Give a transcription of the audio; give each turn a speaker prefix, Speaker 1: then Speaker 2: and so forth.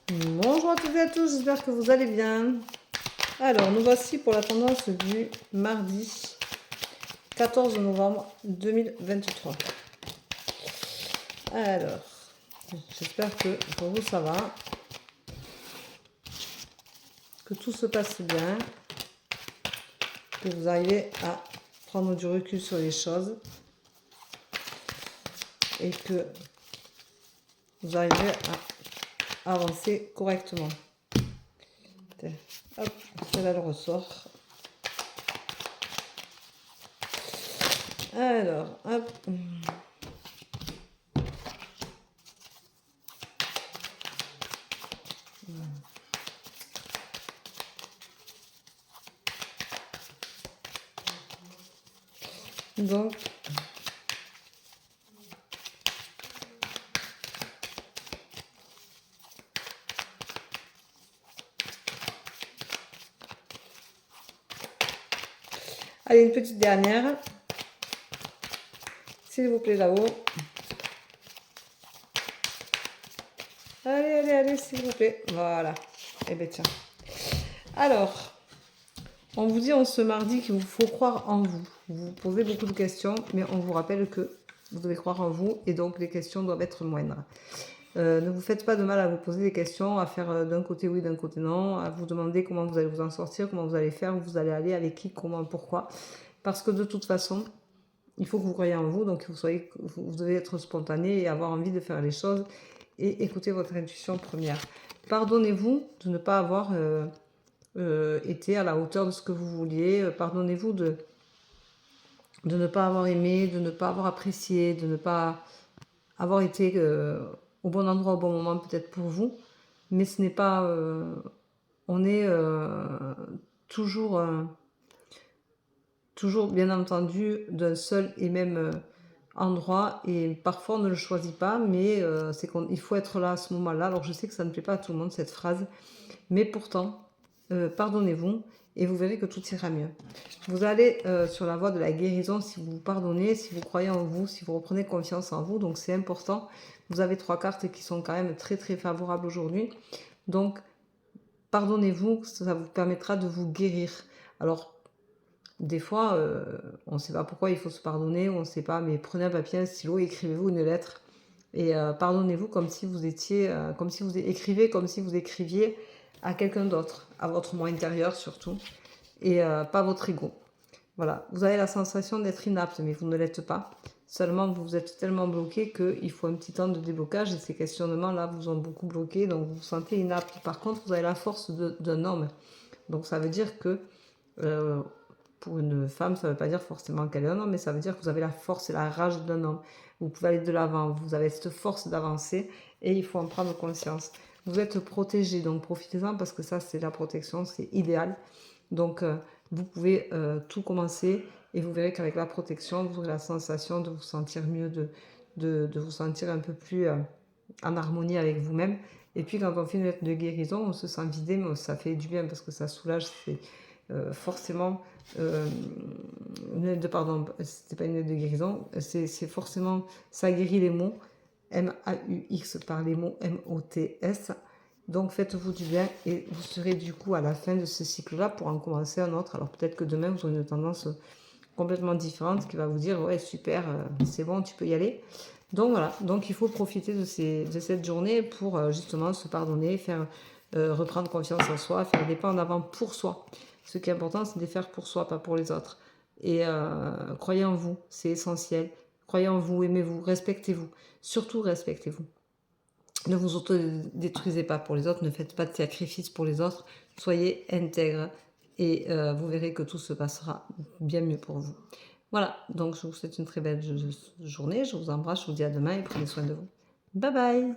Speaker 1: Bonjour à toutes et à tous, j'espère que vous allez bien. Alors, nous voici pour la tendance du mardi 14 novembre 2023. Alors, j'espère que pour vous ça va, que tout se passe bien, que vous arrivez à prendre du recul sur les choses et que vous arrivez à avancer correctement. Hop, celle-là le ressort. Alors, hop. Donc, allez, une petite dernière. S'il vous plaît, là-haut. Allez, allez, allez, s'il vous plaît. Voilà. Eh bien, tiens. Alors, on vous dit en ce mardi qu'il vous faut croire en vous. Vous posez beaucoup de questions, mais on vous rappelle que vous devez croire en vous et donc les questions doivent être moindres. Ne vous faites pas de mal à vous poser des questions, à faire d'un côté oui, d'un côté non, à vous demander comment vous allez vous en sortir, comment vous allez faire, où vous allez aller, avec qui, comment, pourquoi. Parce que de toute façon, il faut que vous croyez en vous, donc vous devez être spontané et avoir envie de faire les choses et écouter votre intuition première. Pardonnez-vous de ne pas avoir été à la hauteur de ce que vous vouliez. Pardonnez-vous de ne pas avoir aimé, de ne pas avoir apprécié, de ne pas avoir été au bon endroit au bon moment peut-être pour vous. Mais ce n'est pas... on est toujours bien entendu d'un seul et même endroit et parfois on ne le choisit pas, mais c'est qu'il faut être là à ce moment-là. Alors je sais que ça ne plaît pas à tout le monde cette phrase, mais pourtant pardonnez-vous et vous verrez que tout ira mieux. Vous allez sur la voie de la guérison si vous vous pardonnez, si vous croyez en vous, si vous reprenez confiance en vous, donc c'est important. Vous avez 3 cartes qui sont quand même très très favorables aujourd'hui, donc pardonnez-vous, ça vous permettra de vous guérir. Alors des fois, on ne sait pas pourquoi il faut se pardonner, on ne sait pas, mais prenez un papier, un stylo, écrivez-vous une lettre et pardonnez-vous comme si vous étiez, comme si vous écrivez, comme si vous écriviez à quelqu'un d'autre, à votre moi intérieur surtout, et pas votre ego. Voilà, vous avez la sensation d'être inapte, mais vous ne l'êtes pas. Seulement, vous êtes tellement bloqué qu'il faut un petit temps de déblocage et ces questionnements-là vous ont beaucoup bloqué, donc vous vous sentez inapte. Par contre, vous avez la force d'un homme. Donc ça veut dire que pour une femme, ça ne veut pas dire forcément qu'elle est un homme, mais ça veut dire que vous avez la force et la rage d'un homme. Vous pouvez aller de l'avant, vous avez cette force d'avancer et il faut en prendre conscience. Vous êtes protégé, donc profitez-en parce que ça, c'est la protection, c'est idéal. Donc, vous pouvez tout commencer et vous verrez qu'avec la protection, vous aurez la sensation de vous sentir mieux, de vous sentir un peu plus en harmonie avec vous-même. Et puis, quand on fait une lettre de guérison, on se sent vidé, mais ça fait du bien parce que ça soulage. C'est forcément une lettre de pardon, c'était pas une lettre de guérison, c'est forcément, ça guérit les mots, M-A-U-X par les mots M-O-T-S. Donc faites-vous du bien et vous serez du coup à la fin de ce cycle-là pour en commencer un autre. Alors peut-être que demain vous aurez une tendance complètement différente qui va vous dire ouais super, c'est bon, tu peux y aller. Donc voilà, donc il faut profiter de cette journée pour justement se pardonner, faire reprendre confiance en soi, faire des pas en avant pour soi. Ce qui est important, c'est de les faire pour soi, pas pour les autres. Et croyez en vous, c'est essentiel. Croyez en vous, aimez-vous, respectez-vous. Surtout respectez-vous. Ne vous autodétruisez pas pour les autres, ne faites pas de sacrifices pour les autres. Soyez intègre et vous verrez que tout se passera bien mieux pour vous. Voilà, donc je vous souhaite une très belle journée. Je vous embrasse, je vous dis à demain et prenez soin de vous. Bye bye!